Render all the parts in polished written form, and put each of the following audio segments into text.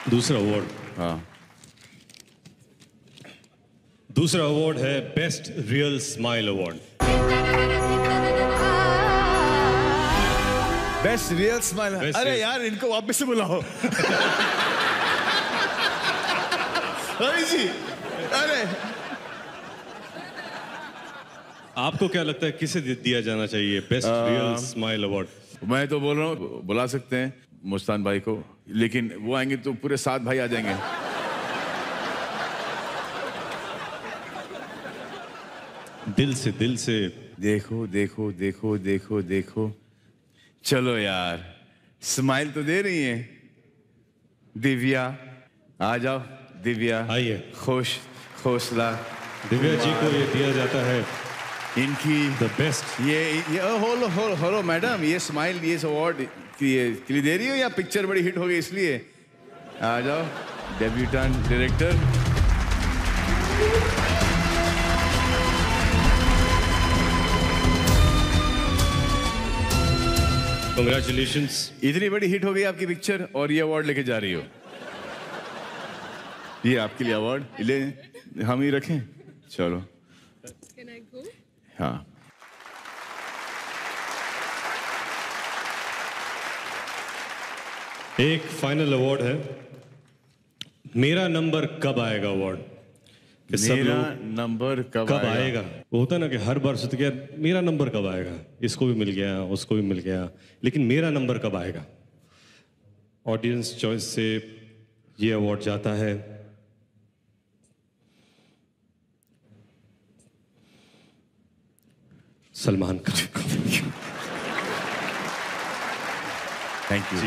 दूसरा अवार्ड। हाँ, दूसरा अवार्ड है best real smile award. Best real smile. अरे यार, इनको वापस से बुलाओ। रवि जी, अरे आपको क्या लगता है किसे दिया जाना चाहिए बेस्ट रियल स्माइल अवार्ड? मैं तो बोल रहा हूँ बुला सकते हैं मुस्तान भाई को, लेकिन वो आएंगे तो पूरे 7 भाई आ जाएंगे। दिल से देखो देखो देखो देखो देखो, चलो यार, स्माइल तो दे रही है। दिव्या आ जाओ, दिव्या आइए। खुश हौसला। दिव्या जी को ये दिया जाता है इनकी द बेस्ट। ये होलो मैडम, ये स्माइल, ये अवार्ड के लिए दे रही हो या पिक्चर बड़ी हिट हो गई इसलिए? आ जाओ, डेब्यूटेंट डायरेक्टर। कांग्रेचुलेशंस। इतनी बड़ी हिट हो गई आपकी पिक्चर और ये अवार्ड लेके जा रही हो। ये आपके लिए अवार्ड ले, हम ही रखें। चलो। Can I go? हाँ, एक फाइनल अवार्ड है मेरा नंबर कब आएगा अवार्ड। मेरा नंबर कब आएगा? वो होता है ना कि हर बार सोचते कि यार मेरा नंबर कब आएगा, इसको भी मिल गया उसको भी मिल गया, लेकिन मेरा नंबर कब आएगा। ऑडियंस चॉइस से ये अवार्ड जाता है सलमान खान को। Thank you.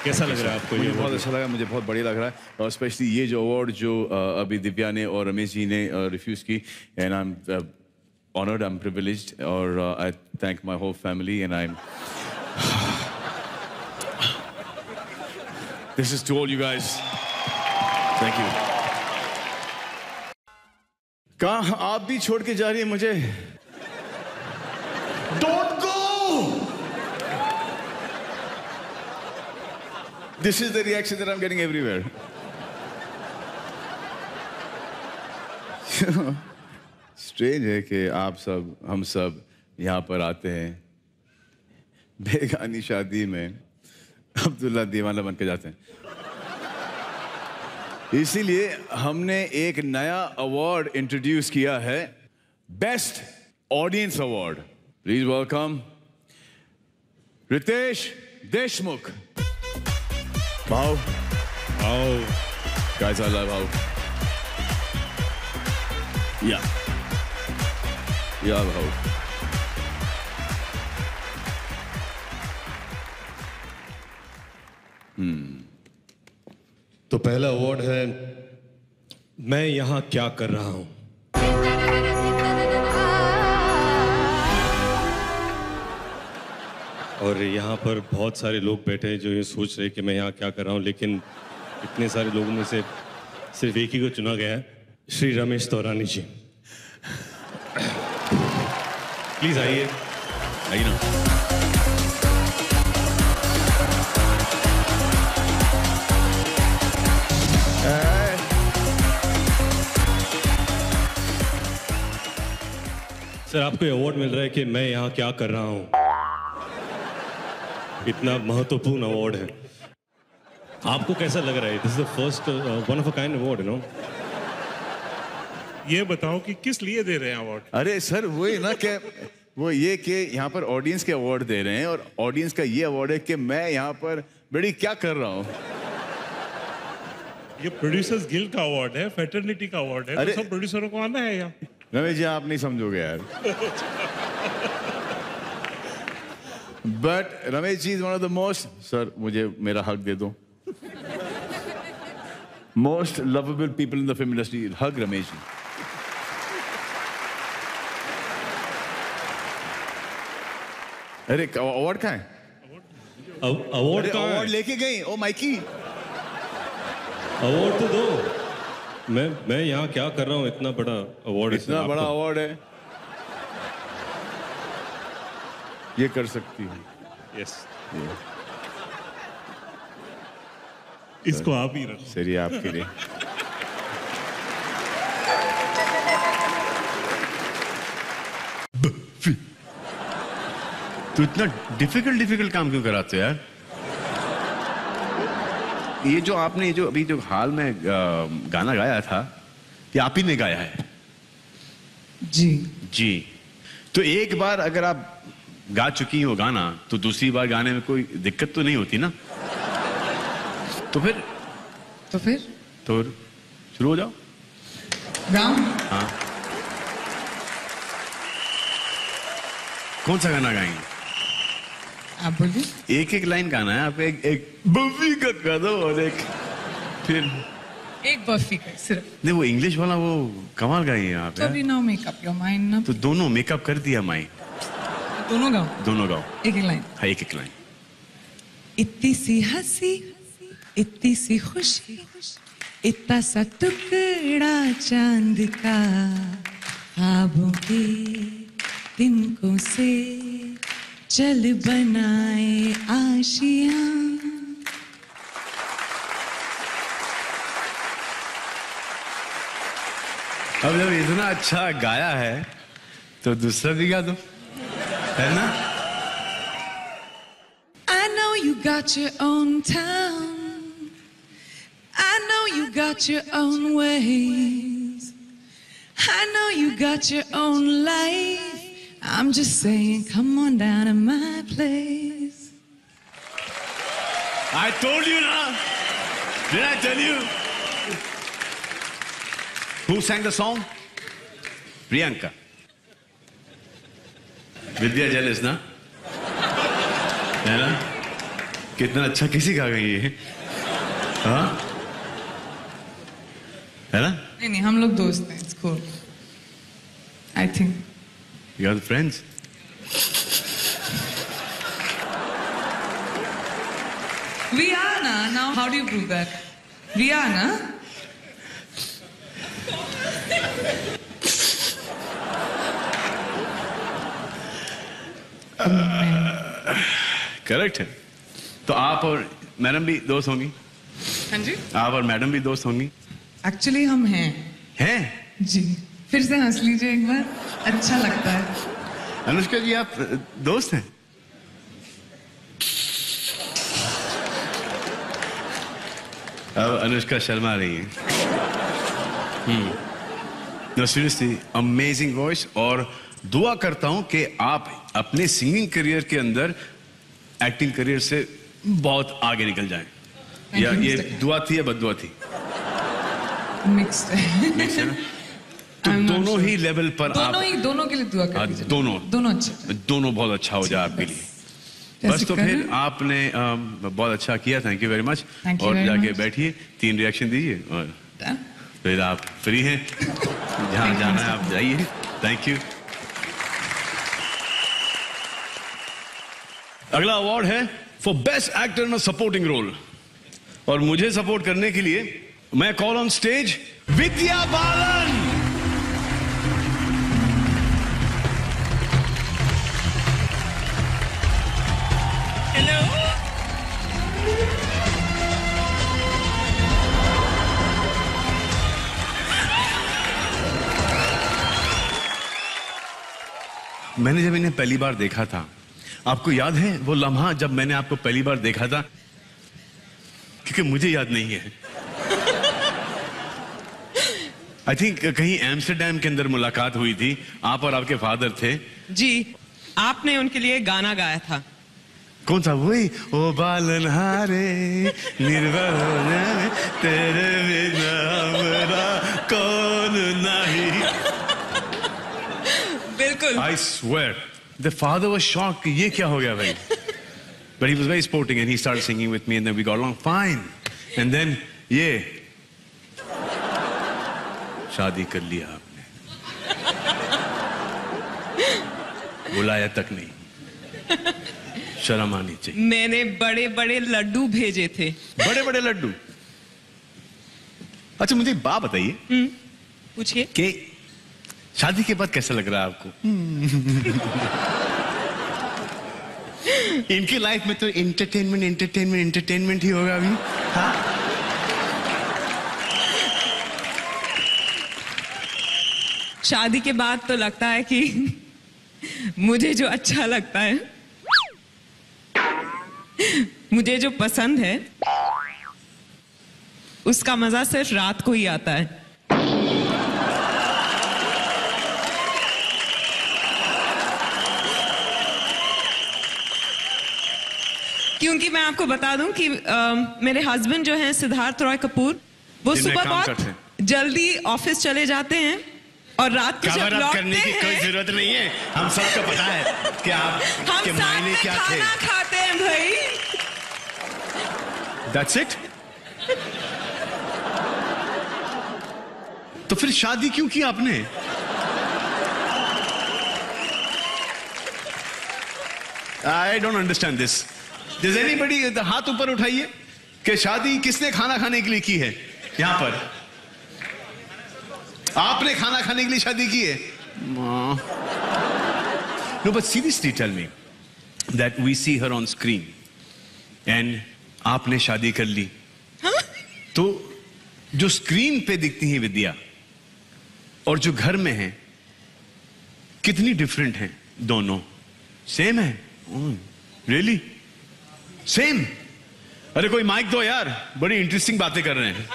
कैसा लग रहा है आपको? मुझे ये बहुत अच्छा लगा, मुझे बहुत बढ़िया लग रहा है, और स्पेशली ये जो अवार्ड जो अभी दिव्या ने और रमेश जी ने रिफ्यूज की, and I am honoured, I am privileged, और I thank my whole family, and I am this is to all you guys, thank you. कहाँ आप भी छोड़ के जा रही है मुझे? Don't go. This is the reaction that I'm getting everywhere. Strange है कि आप सब, हम सब यहाँ पर आते हैं बेगानी शादी में अब्दुल्ला दीवाना बन के जाते हैं। इसीलिए हमने एक नया अवार्ड इंट्रोड्यूस किया है, best audience award. Please welcome Riteish Deshmukh. भाव, guys, I love भाव। या भाव। तो पहला अवार्ड है मैं यहाँ क्या कर रहा हूं। और यहाँ पर बहुत सारे लोग बैठे हैं जो ये सोच रहे हैं कि मैं यहाँ क्या कर रहा हूँ, लेकिन इतने सारे लोगों में से सिर्फ एक ही को चुना गया है, श्री रमेश तौरानी जी। प्लीज आइए, आइए ना। सर, आपको ये अवार्ड मिल रहा है कि मैं यहाँ क्या कर रहा हूँ। इतना महत्वपूर्ण अवार्ड है, आपको कैसा लग रहा है? This is the first one of a kind award, you know. ये बताओ कि किस लिए दे रहे हैं अवार्ड? अरे सर, वही ना कि वो ये कि यहाँ पर ऑडियंस के अवार्ड दे रहे हैं, और ऑडियंस का ये अवार्ड है कि मैं यहाँ पर बड़ी क्या कर रहा हूँ। ये प्रोड्यूसर्स गिल्ड का अवार्ड है, फेटर्निटी का अवार्ड है, तो सब प्रोड्यूसरों को आना है यहाँ। रमेश जी, आप नहीं समझोगे यार। But Ramesh ji is one of the most, sir मुझे मेरा हक दे दो, most lovable people in the film industry. हक रमेश जी। अरे अवार्ड कहाँ है? अवार्ड का अवार्ड लेके गई। ओ माइकी, अवार्ड तो दो। मैं यहाँ क्या कर रहा हूँ, इतना बड़ा अवार्ड, इतना बड़ा अवार्ड है, ये कर सकती है। यस। इसको आप ही रखो। सर ये आपके लिए। तू इतना डिफिकल्ट काम क्यों कराते हो यार? ये जो आपने जो अभी जो हाल में गाना गाया था, ये आप ही ने गाया है? जी। जी। तो एक बार अगर आप गा चुकी हो गाना, तो दूसरी बार गाने में कोई दिक्कत तो नहीं होती ना? तो फिर तो शुरू हो जाओ। गाऊं? हाँ। कौन सा गाना गाएंगे? आप बोलिए। एक लाइन गाना है, आप एक बफी का गा दो और एक फिर एक बफी का सिर्फ। नहीं, वो इंग्लिश वाला वो कमाल गाई है आप तो यार। अभी नाउ मेकअप योर माइंड ना। तो दोनों मेकअप कर दिया माई। दोनों गाओ। दोनों गाओ। एक लाइन। हाँ, एक लाइन। इतनी सी हंसी, इतनी सी खुशी, इतना सा टुकड़ा चांद का, ख्वाबों के तिनकों से चल बनाए आशियां। अब जब इतना अच्छा गाया है तो दूसरा भी गा दो, है ना? I know you got your own town. I know you got your own ways. I know you got your own life. I'm just saying, come on down to my place. I told you ना? Did I tell you? Who sang the song? Priyanka. Vidya jealous ना? है ना? कितना अच्छा किसी गा गई है? हाँ? है ना? नहीं, हम लोग दोस्त हैं, it's cool. I think. You are the friends. We are na. Now, how do you prove that? We are na. Correct है। तो आप और मैडम भी दोस्त होंगी? हाँ जी। आप और मैडम भी दोस्त होंगी? Actually हम हैं। हैं? जी। फिर से हंस लीजिए एक बार, अच्छा लगता है। अनुष्का जी, आप दोस्त हैं? अब अनुष्का शर्मा रही है। नो सीरियसली, अमेजिंग वॉइस, और दुआ करता हूं कि आप अपने सिंगिंग करियर के अंदर एक्टिंग करियर से बहुत आगे निकल जाएं। या ये दुआ थी या बददुआ थी? मिक्स्ड है। मिक्स है ना? तो दोनों ही लेवल पर दोनों के लिए दुआ कर दीजिए। दोनों अच्छे। दोनों बहुत अच्छा हो जाए आपके लिए। बस तो फिर आपने बहुत अच्छा किया, थैंक यू वेरी मच। और जाके बैठिए, 3 रिएक्शन दीजिए और फिर आप फ्री हैं, जहाँ जाना है आप जाइए। Thank you. अगला अवार्ड है for best actor in a supporting role, और मुझे सपोर्ट करने के लिए मैं call on stage Vidya Balan. मैंने जब इन्हें पहली बार देखा था, आपको याद है वो लम्हा जब मैंने आपको पहली बार देखा था? क्योंकि मुझे याद नहीं है। आई थिंक कहीं एम्स्टरडैम के अंदर मुलाकात हुई थी, आप और आपके फादर थे। जी, आपने उनके लिए गाना गाया था। कौन सा? वही ओ बालन हारे निर्वाण तेरे बिना हमरा कौन नहीं। बिल्कुल। I swear, the father was shocked कि ये क्या हो गया भाई? But he was very sporting and he started singing with me and then we got along fine. And then ये शादी कर लिया आपने, बुलाया तक नहीं, शर्म आनी चाहिए। मैंने बड़े बड़े लड्डू भेजे थे। बड़े बड़े लड्डू? अच्छा मुझे एक बात बताइए, पूछिए। कि शादी के बाद कैसा लग रहा है आपको? इनकी लाइफ में तो एंटरटेनमेंट ही होगा अभी। हाँ? शादी के बाद तो लगता है कि मुझे जो अच्छा लगता है, मुझे जो पसंद है, उसका मजा सिर्फ रात को ही आता है। क्योंकि मैं आपको बता दूं कि मेरे हस्बैंड जो हैं सिद्धार्थ रॉय कपूर, वो सुबह बहुत जल्दी ऑफिस चले जाते हैं और रात को जब लौटते करने की कोई जरूरत नहीं है, हम सबको पता है कि आप के मायने क्या थे। खाना खाते हैं भाई। That's it? तो फिर शादी क्यों की आपने? I don't understand this. Does anybody हाथ ऊपर उठाइए कि शादी किसने खाना खाने के लिए की है? यहां पर आपने खाना खाने के लिए शादी की है? No, but seriously tell me that we see her on screen and आपने शादी कर ली, तो जो स्क्रीन पे दिखती है विद्या और जो घर में है कितनी डिफरेंट हैं दोनों? सेम है? Really same? अरे कोई माइक दो यार, बड़ी इंटरेस्टिंग बातें कर रहे हैं।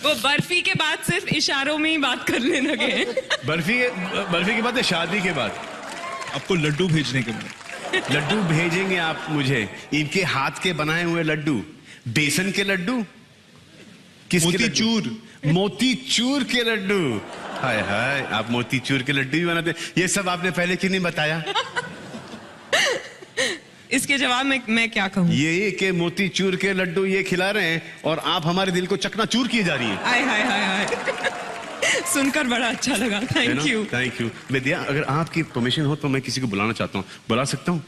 वो बर्फी के बाद सिर्फ इशारों में ही बात करने लगे हैं। बर्फी के बाद है शादी के बाद? आपको लड्डू भेजने के बाद। लड्डू भेजेंगे आप मुझे? इनके हाथ के बनाए हुए लड्डू, बेसन के लड्डू, मोतीचूर, मोतीचूर के लड्डू। हाय हाय, आप मोतीचूर के लड्डू भी बनाते? ये सब आपने पहले क्यों नहीं बताया? इसके जवाब में मैं क्या कहूँ? ये कि मोतीचूर के लड्डू ये खिला रहे हैं और आप हमारे दिल को चकनाचूर किए जा रही हैं। हाय हाय हाय हाय, सुनकर बड़ा अच्छा लगा। Thank you. Thank you. Vidya, अगर आपकी परमिशन हो तो मैं किसी को बुलाना चाहता हूँ, बुला सकता हूँ?